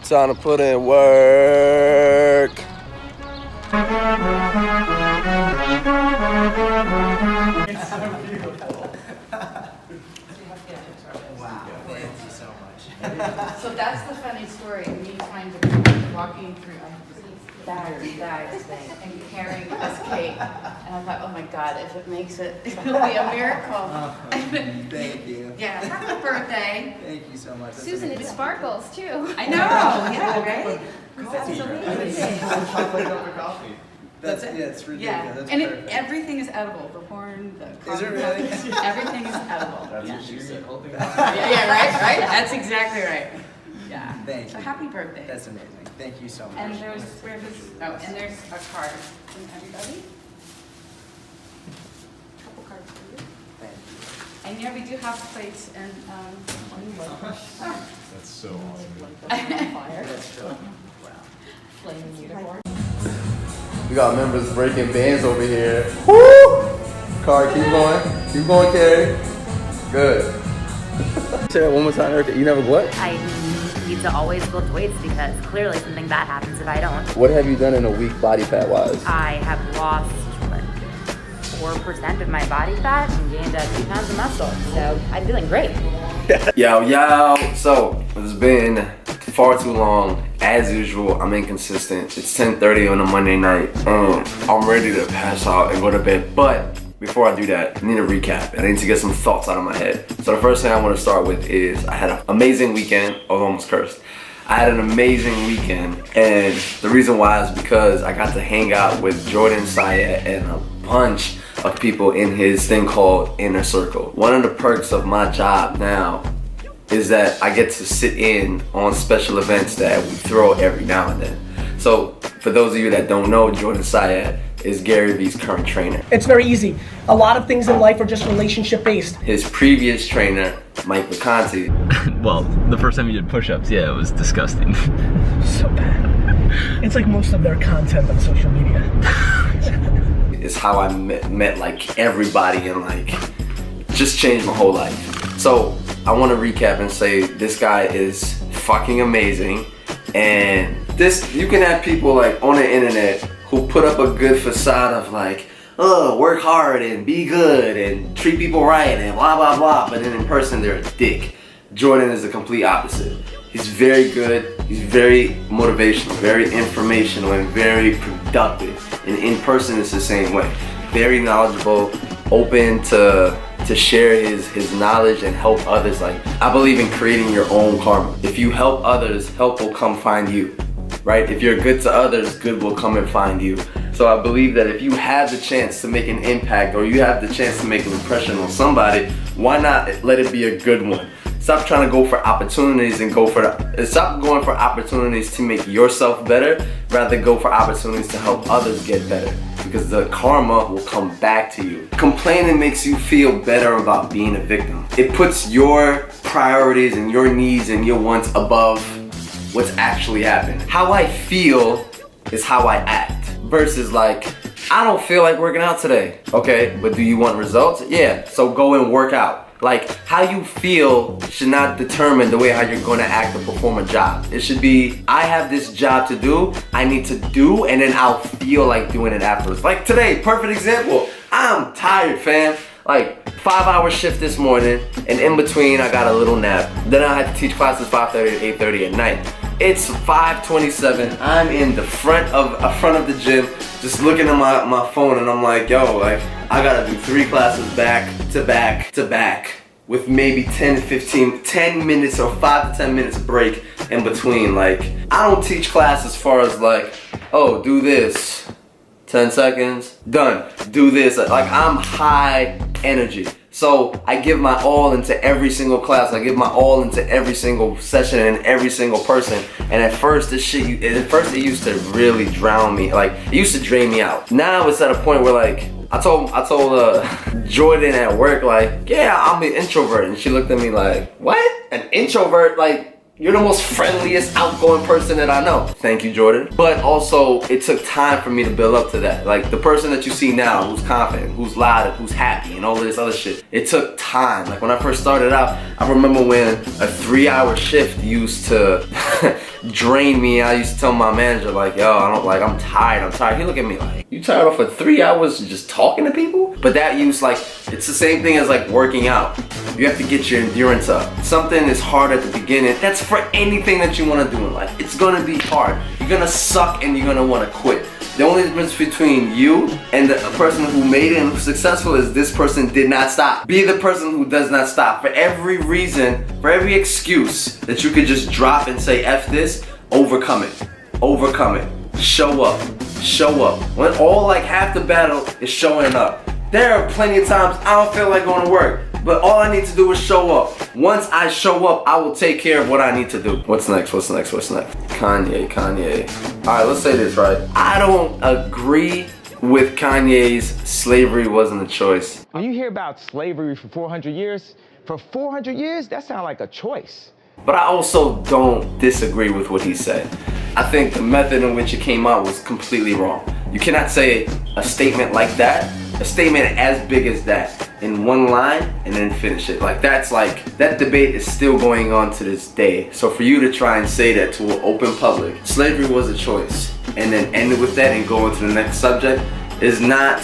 Time to put in work. Wow, thank you so much. So that's the funny story, me trying to walking through bags thing and carrying this cake. And I thought, oh my God, if it makes it, it'll be a miracle. Thank you. Yeah, happy birthday. Thank you so much. That's Susan, it amazing. sparkles too. I know, yeah, right? Chocolate over coffee. That's yeah, it's ridiculous. Yeah, That's and perfect. everything is edible. The horn, the Is it coffee really? cup, everything is edible. That's Yeah. what she said. Holding Yeah, right? That's exactly right. Yeah. Thank So you. happy birthday. That's amazing. Thank you so much. And there's, where does, oh, and there's a card from everybody. Couple cards for you. Thank you. And yeah, we do have plates and, That's so awesome. That's cool. Flaming unicorn. We got members breaking bands over here. Woo! Car, keep going. Keep going, Carrie. Good. Say that one more time, Erica. You never what? I need to always lift weights because clearly something bad happens if I don't. What have you done in a week body fat wise? I have lost like 4% of my body fat and gained 2 pounds of muscle. So I'm feeling great. Yo. So, it's been far too long. As usual, I'm inconsistent. It's 10:30 on a Monday night. I'm ready to pass out and go to bed. But before I do that, I need to recap. I need to get some thoughts out of my head. So the first thing I want to start with is I had an amazing weekend. I was almost cursed. I had an amazing weekend, and the reason why is because I got to hang out with Jordan, Syatt, and a bunch of people in his thing called Inner Circle. One of the perks of my job now is that I get to sit in on special events that we throw every now and then. So for those of you that don't know, Jordan Syatt is Gary Vee's current trainer. It's very easy. A lot of things in life are just relationship based. His previous trainer, Mike McConty, Well, the first time you did push-ups, yeah, it was disgusting. So bad. It's like most of their content on social media. is how I met like everybody and like just changed my whole life. So I want to recap and say this guy is fucking amazing, and this, you can have people like on the internet who put up a good facade of like, oh, work hard and be good and treat people right and blah blah blah, but then in person they're a dick. Jordan is the complete opposite. He's very good, he's very motivational, very informational, and very productive. And in person it's the same way. Very knowledgeable, open to share his knowledge and help others. Like, I believe in creating your own karma. If you help others, help will come find you, right? If you're good to others, good will come and find you. So I believe that if you have the chance to make an impact, or you have the chance to make an impression on somebody, why not let it be a good one? Stop trying to go for opportunities and stop going for opportunities to make yourself better, rather go for opportunities to help others get better, because the karma will come back to you. Complaining makes you feel better about being a victim. It puts your priorities and your needs and your wants above what's actually happening. How I feel is how I act, versus like, I don't feel like working out today. Okay, but do you want results? Yeah, so go and work out. Like, how you feel should not determine the way how you're going to act or perform a job. It should be, I have this job to do, I need to do, and then I'll feel like doing it afterwards. Like today, perfect example. I'm tired, fam. Like, 5-hour shift this morning, and in between I got a little nap. Then I had to teach classes 5:30 to 8:30 at night. It's 5:27. I'm in the front of the gym, just looking at my phone, and I'm like, yo, like, I gotta do 3 classes back to back to back with maybe 10 minutes or 5 to 10 minutes break in between. Like, I don't teach class as far as like, oh, do this, 10 seconds, done, do this. Like, I'm high energy. So I give my all into every single class. I give my all into every single session and every single person. And at first it used to really drown me. Like, it used to drain me out. Now it's at a point where like, I told Jordan at work, like, yeah, I'm an introvert. And she looked at me like, what? An introvert? Like, You're the most friendliest, outgoing person that I know. Thank you, Jordan. But also, it took time for me to build up to that. Like, the person that you see now, who's confident, who's loud, who's happy, and all of this other shit, it took time. Like, when I first started out, I remember when a 3-hour shift used to drain me. I used to tell my manager, like, yo, I'm tired. He look at me like, you tired off for 3 hours just talking to people? But that used, like, it's the same thing as, like, working out. You have to get your endurance up. Something is hard at the beginning. That's for anything that you want to do in life. It's gonna be hard. You're gonna suck and you're gonna want to quit. The only difference between you and the person who made it and who's successful is this person did not stop. Be the person who does not stop. For every reason, for every excuse that you could just drop and say F this, overcome it. Overcome it. Show up. Show up. When all, like, half the battle is showing up. There are plenty of times I don't feel like going to work, but all I need to do is show up. Once I show up, I will take care of what I need to do. What's next? Kanye. Alright, let's say this, right? I don't agree with Kanye's slavery wasn't a choice. When you hear about slavery for 400 years, that sounds like a choice. But I also don't disagree with what he said. I think the method in which it came out was completely wrong. You cannot say a statement like that, a statement as big as that, in one line and then finish it. Like, that debate is still going on to this day. So for you to try and say that to an open public, slavery was a choice, and then end it with that and go into the next subject is not,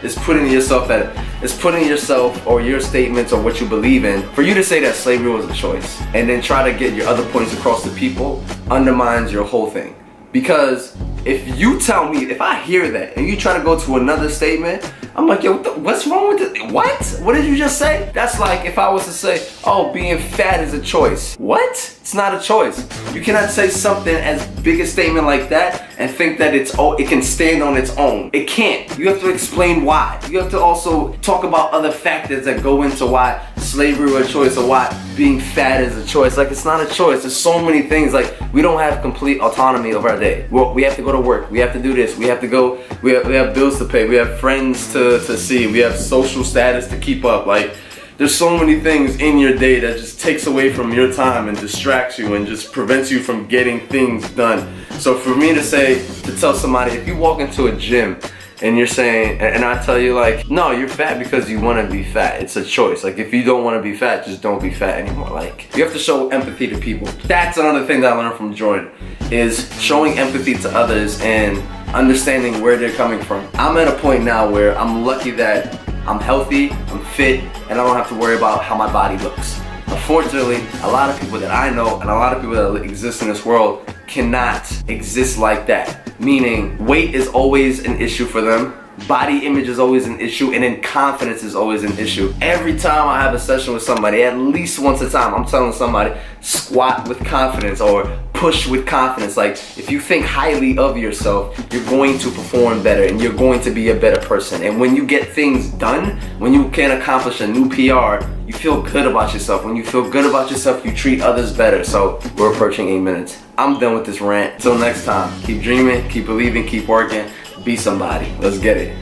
it's putting yourself or your statements or what you believe in. For you to say that slavery was a choice and then try to get your other points across to people undermines your whole thing. Because if you tell me, if I hear that and you try to go to another statement, I'm like, yo, what's wrong with it? What? What did you just say? That's like if I was to say, oh, being fat is a choice. What? It's not a choice. You cannot say something as big a statement like that and think that it can stand on its own. It can't. You have to explain why. You have to also talk about other factors that go into why slavery was a choice or why being fat is a choice. Like, it's not a choice. There's so many things. Like, we don't have complete autonomy of our day. We have to go to work. We have to do this. We have to go. We have bills to pay. We have friends to see. We have social status to keep up. Like, there's so many things in your day that just takes away from your time and distracts you and just prevents you from getting things done. So for me to tell somebody, if you walk into a gym and you're saying, and I tell you, like, no, you're fat because you want to be fat. It's a choice. Like, if you don't want to be fat, just don't be fat anymore. Like, you have to show empathy to people. That's another thing that I learned from Jordan, is showing empathy to others and understanding where they're coming from. I'm at a point now where I'm lucky that I'm healthy, I'm fit, and I don't have to worry about how my body looks. Unfortunately, a lot of people that I know and a lot of people that exist in this world cannot exist like that. Meaning, weight is always an issue for them, body image is always an issue, and then confidence is always an issue. Every time I have a session with somebody, at least once a time, I'm telling somebody, squat with confidence or push with confidence. Like, if you think highly of yourself, you're going to perform better and you're going to be a better person. And when you get things done, when you can accomplish a new PR, you feel good about yourself. When you feel good about yourself, you treat others better. So we're approaching 8 minutes. I'm done with this rant. Till next time, keep dreaming, keep believing, keep working. Be somebody. Let's get it.